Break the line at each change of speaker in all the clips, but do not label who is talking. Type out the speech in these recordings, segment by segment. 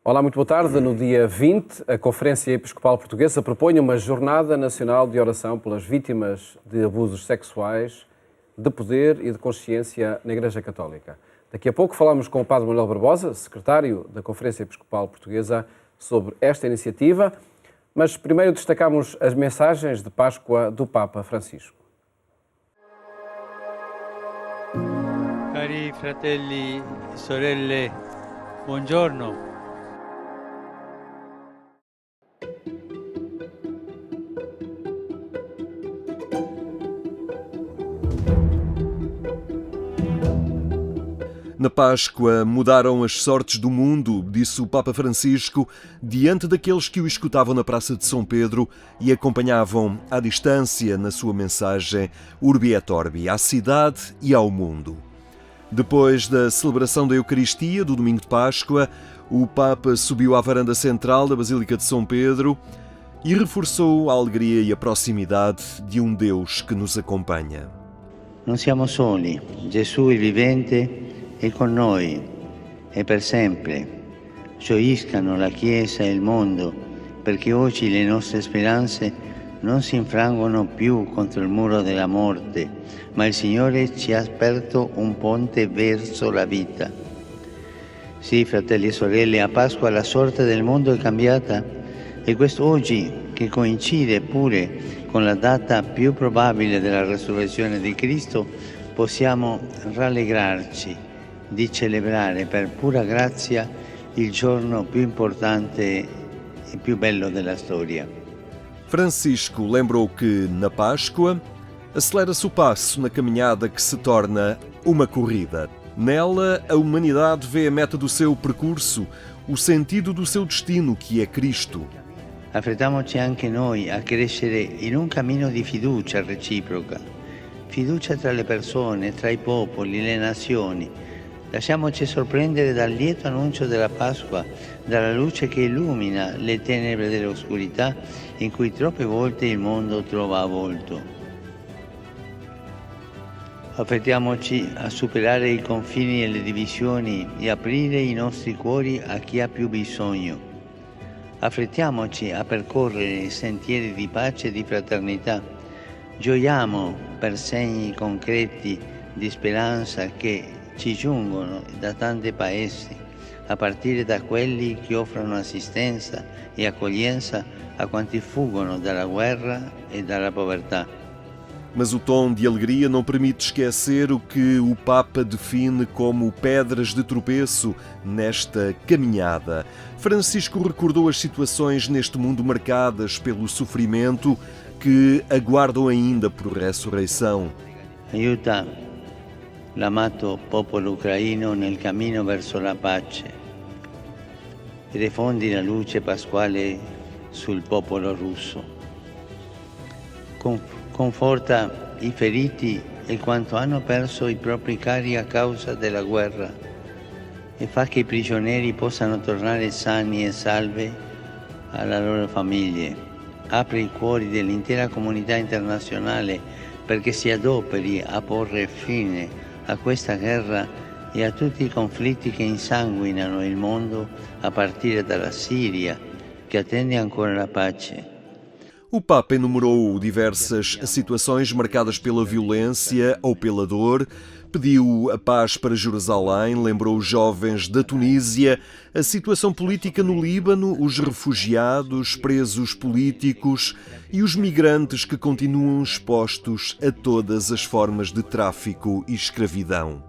Olá, muito boa tarde. No dia 20, a Conferência Episcopal Portuguesa propõe uma Jornada Nacional de Oração pelas vítimas de abusos sexuais, de poder e de consciência na Igreja Católica. Daqui a pouco falamos com o Padre Manuel Barbosa, secretário da Conferência Episcopal Portuguesa, sobre esta iniciativa, mas primeiro destacamos as mensagens de Páscoa do Papa Francisco.
Cari fratelli e sorelle, buongiorno.
Na Páscoa mudaram as sortes do mundo, disse o Papa Francisco, diante daqueles que o escutavam na Praça de São Pedro e acompanhavam à distância na sua mensagem Urbi et Orbi, à cidade e ao mundo. Depois da celebração da Eucaristia do domingo de Páscoa, o Papa subiu à varanda central da Basílica de São Pedro e reforçou a alegria e a proximidade de um Deus que nos acompanha.
Non siamo soli, Gesù il vivente è con noi e per sempre. Gioiscano la Chiesa e il mondo, perché oggi le nostre speranze non si infrangono più contro il muro della morte, ma il Signore ci ha aperto un ponte verso la vita. Sì, fratelli e sorelle, a Pasqua la sorte del mondo è cambiata e questo oggi, che coincide pure con la data più probabile della resurrezione di Cristo, possiamo rallegrarci di celebrare per pura grazia il giorno più importante e più bello della storia.
Francisco lembrou que, na Páscoa, acelera-se o passo na caminhada que se torna uma corrida. Nela, a humanidade vê a meta do seu percurso, o sentido do seu destino, que é Cristo.
Affrettiamoci anche noi a crescere in un cammino di fiducia reciproca, fiducia tra le persone, tra i popoli, le nazioni. Lasciamoci sorprendere dal lieto annuncio della Pasqua, dalla luce che illumina le tenebre dell'oscurità in cui troppe volte il mondo trova avvolto. Affrettiamoci a superare i confini e le divisioni e aprire i nostri cuori a chi ha più bisogno. Affrettiamoci a percorrere i sentieri di pace e di fraternità. Gioiamo per segni concreti di speranza che ci giungono da tanti paesi, a partire da quelli che offrono assistenza e accoglienza a quanti fuggono dalla guerra e dalla povertà.
Mas o tom de alegria não permite esquecer o que o Papa define como pedras de tropeço nesta caminhada. Francisco recordou as situações neste mundo marcadas pelo sofrimento que aguardam ainda por ressurreição.
Aiuta l'amato popolo ucraino nel cammino verso la pace e diffondi la luce pasquale sul popolo russo. Conforta i feriti e quanto hanno perso i propri cari a causa della guerra e fa che i prigionieri possano tornare sani e salvi alle loro famiglie. Apre i cuori dell'intera comunità internazionale perché si adoperi a porre fine a questa guerra e a tutti i conflitti che insanguinano il mondo a partire dalla Siria, che attende ancora la pace.
O Papa enumerou diversas situações marcadas pela violência ou pela dor, pediu a paz para Jerusalém, lembrou os jovens da Tunísia, a situação política no Líbano, os refugiados, presos políticos e os migrantes que continuam expostos a todas as formas de tráfico e escravidão.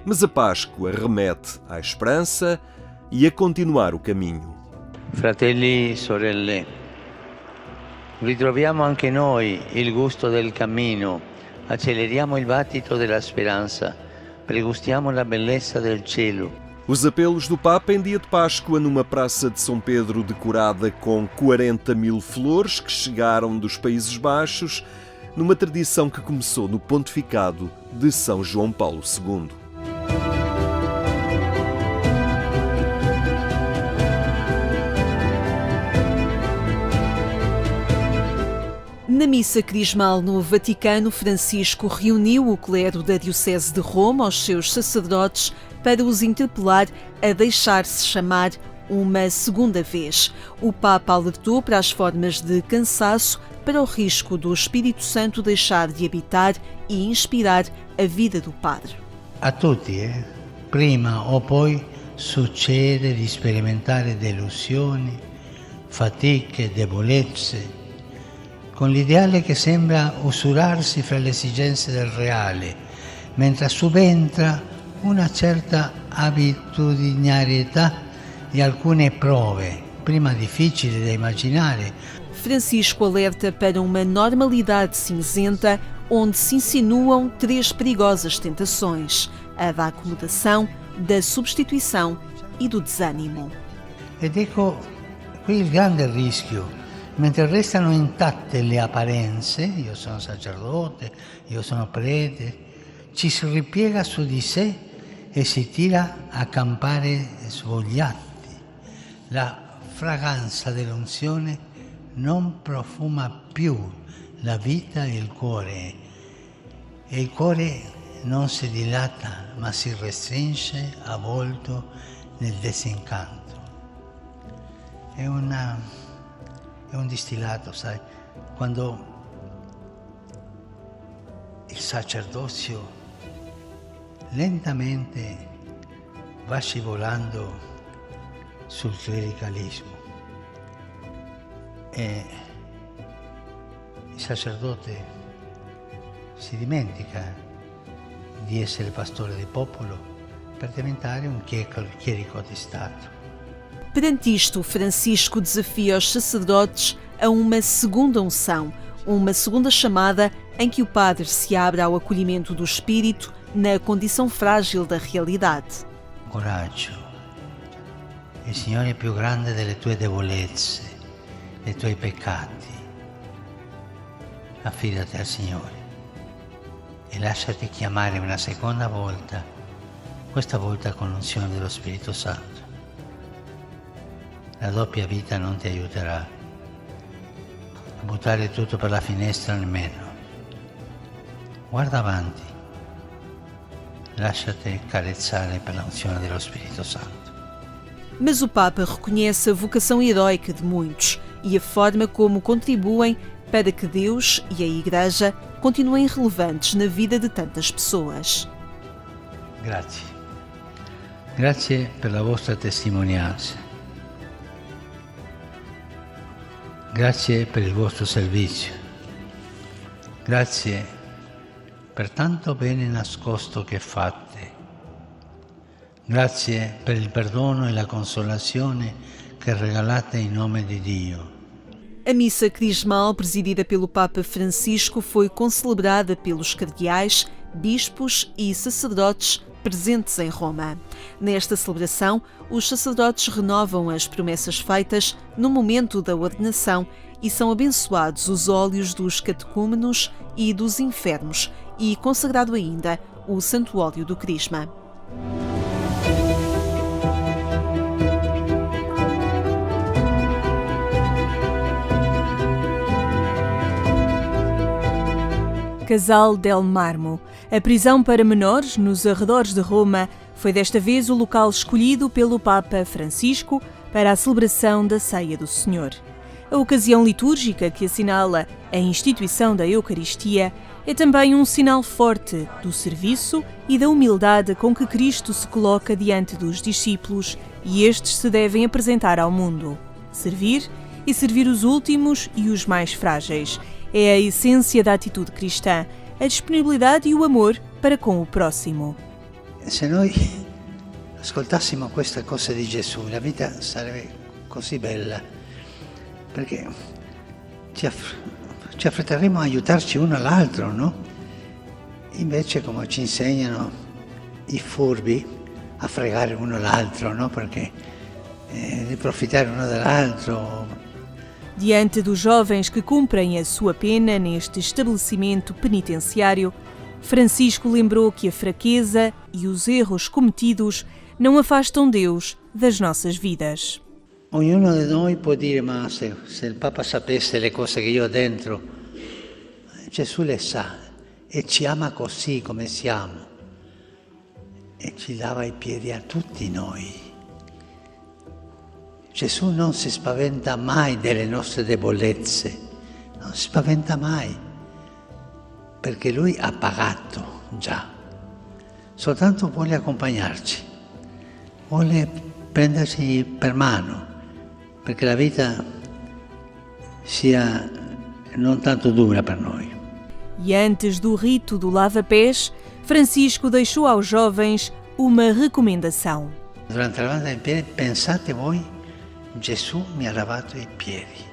Mas a Páscoa remete à esperança e a continuar o caminho.
Fratelli e sorelle, ritroviamo anche noi il gusto del cammino, acceleriamo il battito della speranza, pregustiamo la bellezza del cielo.
Os apelos do Papa em dia de Páscoa numa praça de São Pedro decorada com 40.000 flores que chegaram dos Países Baixos, numa tradição que começou no pontificado de São João Paulo II.
Na missa crismal no Vaticano, Francisco reuniu o clero da Diocese de Roma, aos seus sacerdotes, para os interpelar a deixar-se chamar uma segunda vez. O Papa alertou para as formas de cansaço, para o risco do Espírito Santo deixar de habitar e inspirar a vida do padre.
A tutti, prima o poi succede di sperimentare delusioni, fatiche, debolezze, con l'ideale che sembra usurarsi fra le esigenze del reale, mentre subentra una certa abitudinarietà di alcune prove, prima difficili da immaginare.
Francisco alerta para uma normalidade cinzenta onde se insinuam 3 perigosas tentações: a da acomodação, da substituição e do desânimo.
Ed ecco qui il grande rischio, mentre restano intatte le apparenze, io sono sacerdote, io sono prete, ci si ripiega su di sé e si tira a campare svogliati. La fragranza dell'unzione non profuma più la vita e il cuore non si dilata ma si restringe avvolto nel disincanto. È un distillato, sai, quando il sacerdozio lentamente va scivolando sul clericalismo e il sacerdote si dimentica di essere pastore del popolo per diventare un chierico di Stato.
Perante isto, Francisco desafia os sacerdotes a uma segunda unção, uma segunda chamada em que o padre se abre ao acolhimento do espírito na condição frágil da realidade.
Coraggio, il Signore è più grande delle tue debolezze, dei tuoi peccati. Affidati al Signore e lasciati chiamare una seconda volta, questa volta con l'unzione dello Spirito Santo. La doppia vita non ti aiuterà a buttare tutto per la finestra nemmeno. Guarda avanti, lasciati carezzare per l'unzione dello Spirito Santo.
Mas o Papa reconhece a vocação heroica de muitos e a forma como contribuem para que Deus e a Igreja continuem relevantes na vida de tantas pessoas.
Grazie. Grazie per la vostra testimonianza. Grazie per il vostro servizio. Grazie per tanto bene nascosto che fate. Grazie per il perdono e la consolazione che regalate in nome di Dio.
A missa crismal, presidida pelo Papa Francisco, foi concelebrada pelos cardeais, bispos e sacerdotes presentes em Roma. Nesta celebração, os sacerdotes renovam as promessas feitas no momento da ordenação e são abençoados os óleos dos catecúmenos e dos enfermos e consagrado ainda o santo óleo do crisma.
Casal del Marmo. A prisão para menores nos arredores de Roma foi desta vez o local escolhido pelo Papa Francisco para a celebração da Ceia do Senhor. A ocasião litúrgica que assinala a instituição da Eucaristia é também um sinal forte do serviço e da humildade com que Cristo se coloca diante dos discípulos e estes se devem apresentar ao mundo. Servir e servir os últimos e os mais frágeis. É a essência da atitude cristã, a disponibilidade e o amor para com o próximo.
Se noi ascoltassimo questa cosa di Gesù, la vita sarebbe così bella, perché ci affretteremo a aiutarci uno all'altro, no? Invece, come ci insegnano i furbi, a fregare uno l'altro, no? Perché di approfittare uno dell'altro.
Diante dos jovens que cumprem a sua pena neste estabelecimento penitenciário, Francisco lembrou que a fraqueza e os erros cometidos não afastam Deus das nossas vidas.
Ognuno di noi può dire, ma se il Papa sapesse le cose che io ho dentro, Gesù le sa e ci ama così come siamo e ci lava i piedi a tutti noi. Gesù non si spaventa mai delle nostre debolezze, non si spaventa mai, perché Lui ha pagato già, soltanto vuole accompagnarci, vuole prenderci per mano, perché la vita sia non tanto dura per noi.
E antes do rito do lava-pés, Francisco deixou aos jovens uma recomendação.
Durante la lavanda dei piedi pensate voi, Gesù mi ha lavato i piedi,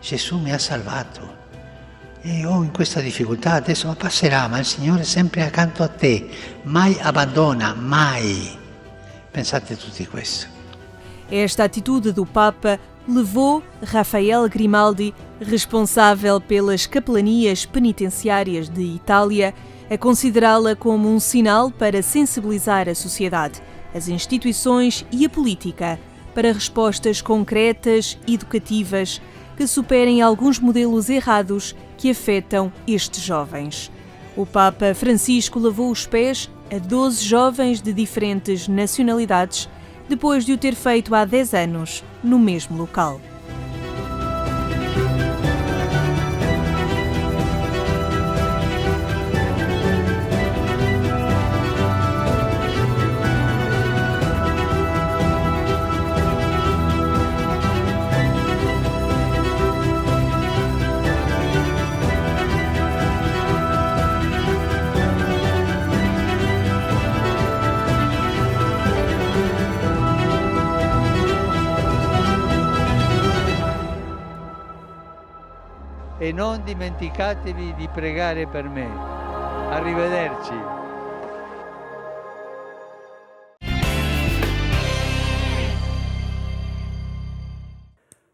Gesù mi ha salvato e ho in questa difficoltà adesso, ma passerà, ma il Signore è sempre accanto a te, mai abbandona, mai. Pensate tutti questo.
Esta atitude do Papa levou Rafael Grimaldi, responsável pelas capelanias penitenciárias de Itália, a considerá-la como um sinal para sensibilizar a sociedade, as instituições e a política para respostas concretas, educativas, que superem alguns modelos errados que afetam estes jovens. O Papa Francisco lavou os pés a 12 jovens de diferentes nacionalidades, depois de o ter feito há 10 anos, no mesmo local.
E non dimenticatevi di pregare per me. Arrivederci.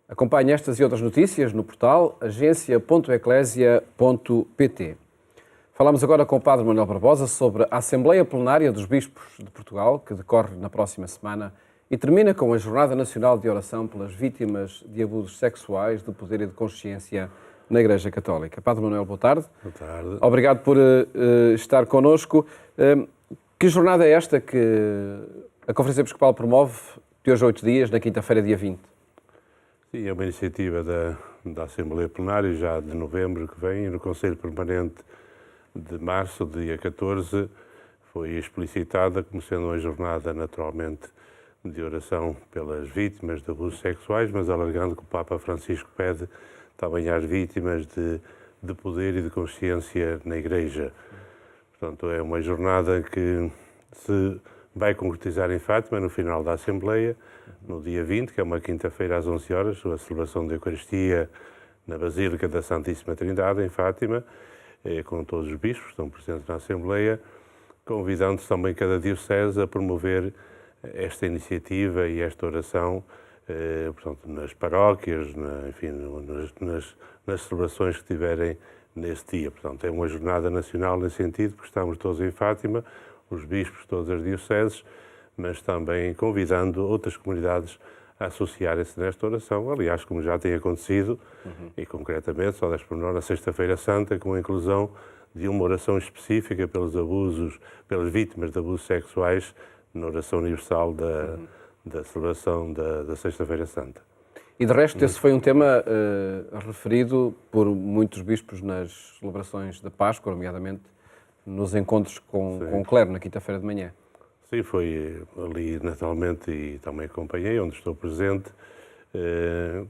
Acompanhe estas e outras notícias no portal agência.eclésia.pt. Falamos agora com o Padre Manuel Barbosa sobre a Assembleia Plenária dos Bispos de Portugal, que decorre na próxima semana e termina com a Jornada Nacional de Oração pelas Vítimas de Abusos Sexuais, de Poder e de Consciência na Igreja Católica. Padre Manuel, boa tarde.
Boa tarde.
Obrigado por estar connosco. Que jornada é esta que a Conferência Episcopal promove de hoje a 8 dias, na quinta-feira, dia 20?
Sim, é uma iniciativa da Assembleia Plenária, já de novembro que vem, e no Conselho Permanente de março, dia 14, foi explicitada como sendo uma jornada, naturalmente, de oração pelas vítimas de abusos sexuais, mas alargando que o Papa Francisco pede também às vítimas de poder e de consciência na Igreja. Portanto, é uma jornada que se vai concretizar em Fátima, no final da Assembleia, no dia 20, que é uma quinta-feira às 11 horas, a celebração da Eucaristia na Basílica da Santíssima Trindade, em Fátima, com todos os bispos que estão presentes na Assembleia, convidando-se também cada diocese a promover esta iniciativa e esta oração, portanto, nas paróquias, enfim, nas celebrações que tiverem nesse dia. Portanto, é uma jornada nacional nesse sentido, porque estamos todos em Fátima, os bispos de todas as dioceses, mas também convidando outras comunidades a associarem-se nesta oração, aliás, como já tem acontecido, e concretamente, só deste pormenor, na Sexta-feira Santa, com a inclusão de uma oração específica pelas vítimas de abusos sexuais, na oração universal da celebração da Sexta-feira Santa.
E de resto, esse foi um tema referido por muitos bispos nas celebrações da Páscoa, nomeadamente nos encontros com o clero na quinta-feira de manhã.
Sim, foi ali naturalmente, e também acompanhei, onde estou presente,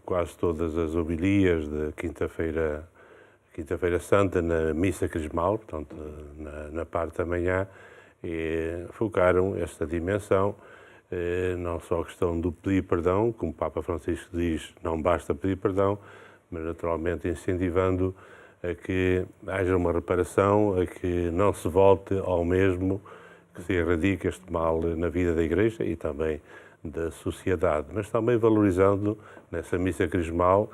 quase todas as homilias de quinta-feira Santa na Missa Crismal, portanto, na parte da manhã, e focaram esta dimensão, não só a questão do pedir perdão, como o Papa Francisco diz, não basta pedir perdão, mas naturalmente incentivando a que haja uma reparação, a que não se volte ao mesmo, que se erradique este mal na vida da Igreja e também da sociedade, mas também valorizando nessa missa crismal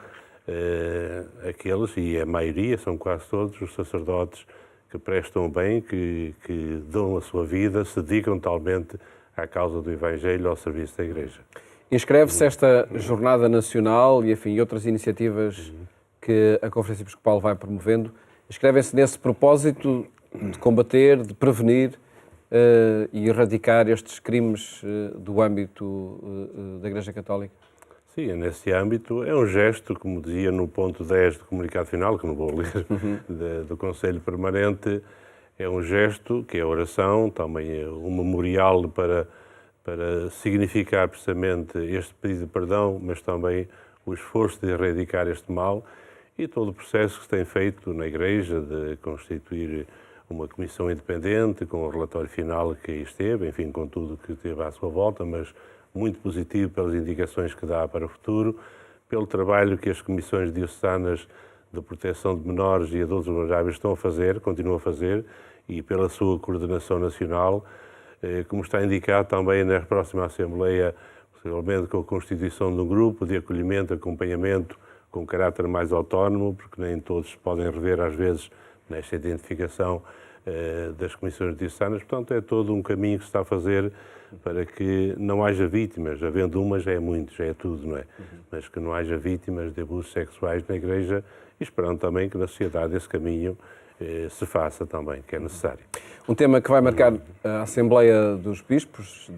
aqueles, e a maioria, são quase todos, os sacerdotes que prestam bem, que dão a sua vida, se dedicam totalmente à causa do Evangelho, ao serviço da Igreja.
Inscreve-se esta Jornada Nacional e, enfim, outras iniciativas que a Conferência Episcopal vai promovendo, inscrevem-se nesse propósito de combater, de prevenir e erradicar estes crimes do âmbito da Igreja Católica?
Sim, nesse âmbito é um gesto, como dizia no ponto 10 do comunicado final, que não vou ler, do Conselho Permanente, é um gesto que é a oração, também é um memorial para significar precisamente este pedido de perdão, mas também o esforço de erradicar este mal e todo o processo que se tem feito na Igreja de constituir uma comissão independente, com o relatório final que aí esteve, enfim, com tudo que teve à sua volta, mas muito positivo pelas indicações que dá para o futuro, pelo trabalho que as comissões diocesanas de proteção de menores e adultos vulneráveis estão a fazer, continuam a fazer, e pela sua coordenação nacional, como está indicado também na próxima Assembleia, possivelmente com a constituição de um grupo de acolhimento, acompanhamento com caráter mais autónomo, porque nem todos podem rever às vezes nesta identificação das comissões diocesanas. Portanto, é todo um caminho que se está a fazer para que não haja vítimas. Havendo uma já é muito, já é tudo, não é? Mas que não haja vítimas de abusos sexuais na Igreja e esperando também que na sociedade esse caminho se faça também, que é necessário.
Um tema que vai marcar a Assembleia dos Bispos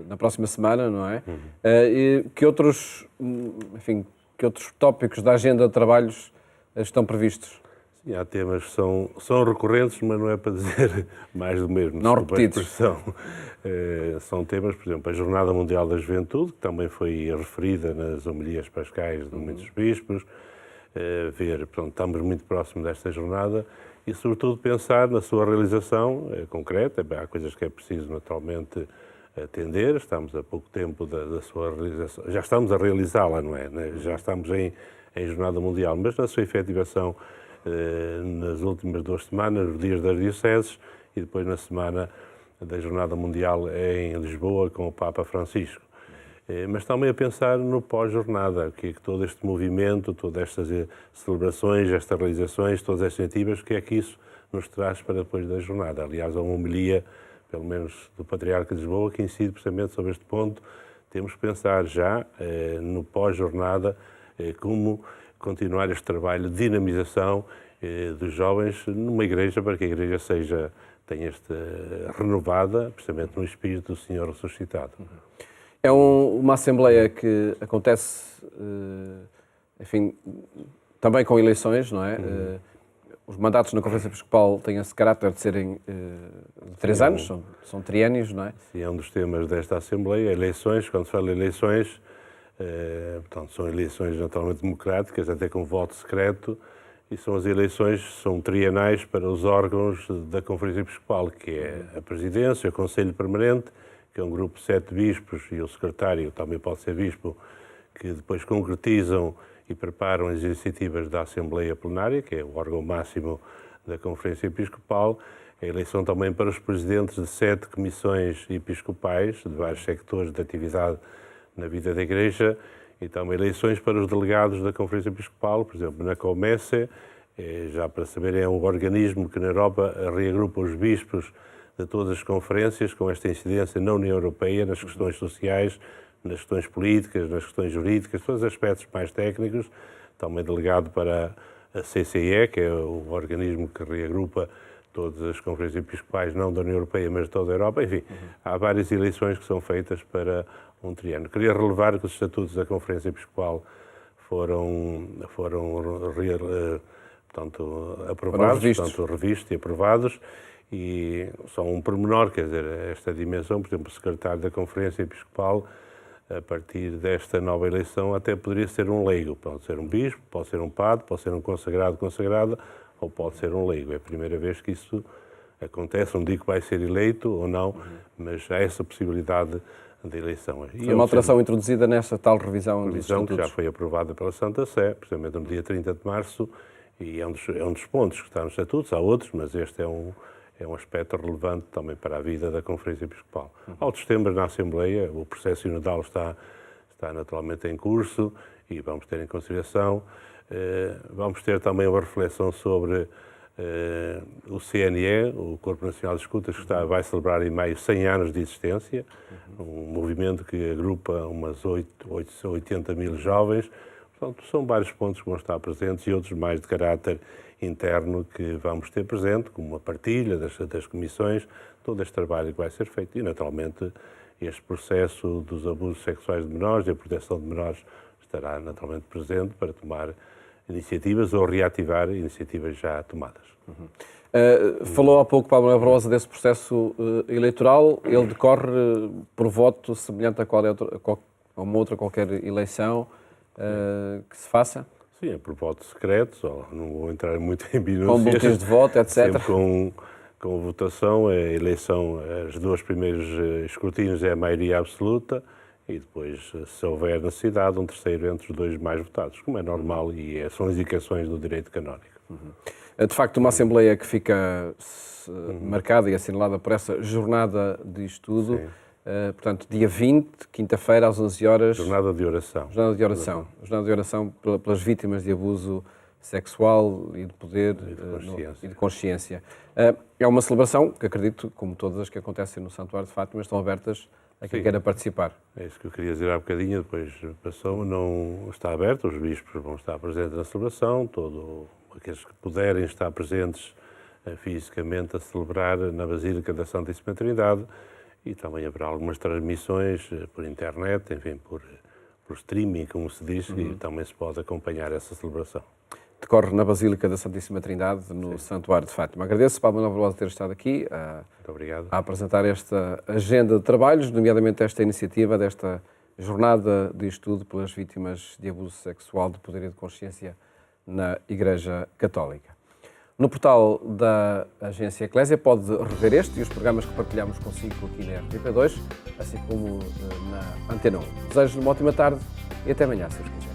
na próxima semana, não é? E que outros tópicos da agenda de trabalhos estão previstos?
Sim, há temas que são recorrentes, mas não é para dizer mais do mesmo.
Não repetidos.
São temas, por exemplo, a Jornada Mundial da Juventude, que também foi referida nas homilias pascais de muitos bispos. Portanto, estamos muito próximos desta jornada e, sobretudo, pensar na sua realização concreta. Há coisas que é preciso, naturalmente, atender. Estamos a pouco tempo da sua realização. Já estamos a realizá-la, não é? Já estamos em Jornada Mundial, mas na sua efetivação nas últimas 2 semanas, os dias das dioceses, e depois na semana da Jornada Mundial em Lisboa com o Papa Francisco. Mas também a pensar no pós-jornada, que todo este movimento, todas estas celebrações, estas realizações, todas estas iniciativas, que é que isso nos traz para depois da jornada. Aliás, há uma homilia, pelo menos do Patriarca de Lisboa, que incide precisamente sobre este ponto. Temos que pensar já no pós-jornada como continuar este trabalho de dinamização dos jovens numa igreja, para que a igreja tenha renovada, precisamente no espírito do Senhor ressuscitado.
É uma Assembleia que acontece, enfim, também com eleições, não é? Os mandatos na Conferência Episcopal têm esse caráter de serem de 3 anos, são triênios, não é?
Sim, é um dos temas desta Assembleia, eleições. Quando se fala em eleições, portanto, são eleições naturalmente democráticas, até com voto secreto, e são as eleições, são trienais para os órgãos da Conferência Episcopal, que é a Presidência, o Conselho Permanente, que é um grupo de 7 bispos, e o secretário também pode ser bispo, que depois concretizam e preparam as iniciativas da Assembleia Plenária, que é o órgão máximo da Conferência Episcopal. A eleição também para os presidentes de 7 comissões episcopais, de vários sectores de atividade na vida da Igreja, e também eleições para os delegados da Conferência Episcopal, por exemplo, na Comece, já para saberem, é um organismo que na Europa reagrupa os bispos de todas as conferências, com esta incidência na União Europeia, nas questões sociais, nas questões políticas, nas questões jurídicas, todos os aspectos mais técnicos. Também delegado para a CCE, que é o organismo que reagrupa todas as conferências episcopais, não da União Europeia, mas de toda a Europa. Enfim, há várias eleições que são feitas para um triênio. Queria relevar que os estatutos da Conferência Episcopal foram aprovados, revistos e aprovados, e só um pormenor, quer dizer, esta dimensão, por exemplo, o secretário da Conferência Episcopal, a partir desta nova eleição, até poderia ser um leigo. Pode ser um bispo, pode ser um padre, pode ser um consagrada, ou pode ser um leigo. É a primeira vez que isso acontece. Não digo que vai ser eleito ou não, mas há essa possibilidade de eleição.
Foi uma alteração introduzida nesta tal revisão dos
que já foi aprovada pela Santa Sé, precisamente no dia 30 de março, e é um dos pontos que está nos estatutos. Há outros, mas este é um aspecto relevante também para a vida da Conferência Episcopal. Há outros temas na Assembleia, o processo sinodal está naturalmente em curso e vamos ter em consideração. Vamos ter também uma reflexão sobre o CNE, o Corpo Nacional de Escutas, que vai celebrar em maio 100 anos de existência, um movimento que agrupa umas 80 mil jovens. Portanto, são vários pontos que vão estar presentes e outros mais de caráter interno que vamos ter presente, como a partilha das comissões, todo este trabalho que vai ser feito e, naturalmente, este processo dos abusos sexuais de menores e a proteção de menores estará naturalmente presente para tomar iniciativas ou reativar iniciativas já tomadas.
Falou há pouco, Pablo Manuel Barbosa, desse processo eleitoral. Ele decorre por voto semelhante a uma outra qualquer eleição que se faça?
Sim, é por voto secreto, não vou entrar muito em minúcias.
Com boletins de voto, etc.
Sempre com votação, a eleição, os 2 primeiros escrutínios é a maioria absoluta e depois, se houver necessidade, um terceiro entre os 2 mais votados, como é normal e são as indicações do direito canónico.
De facto, uma Assembleia que fica marcada e assinalada por essa jornada de estudo, portanto, dia 20, quinta-feira, às 11 horas.
Jornada de oração.
Jornada de oração pelas vítimas de abuso sexual e de poder e de consciência. É uma celebração que acredito, como todas as que acontecem no Santuário de Fátima, estão abertas a quem queira participar.
É isso que eu queria dizer há bocadinho, depois passou, não está aberto, os bispos vão estar presentes na celebração, aqueles que puderem estar presentes fisicamente a celebrar na Basílica da Santíssima Trindade, e também haverá algumas transmissões por internet, enfim, por streaming, como se diz, e também se pode acompanhar essa celebração.
Decorre na Basílica da Santíssima Trindade, no Santuário de Fátima. Agradeço, Pablo Manuel Barbosa, ter estado aqui
Muito obrigado.
A apresentar esta agenda de trabalhos, nomeadamente esta iniciativa, desta jornada de estudo pelas vítimas de abuso sexual, de poder e de consciência na Igreja Católica. No portal da Agência Eclésia pode rever este e os programas que partilhamos consigo aqui na RTP2, assim como na Antena 1. Desejo-lhe uma ótima tarde e até amanhã, se os quiser.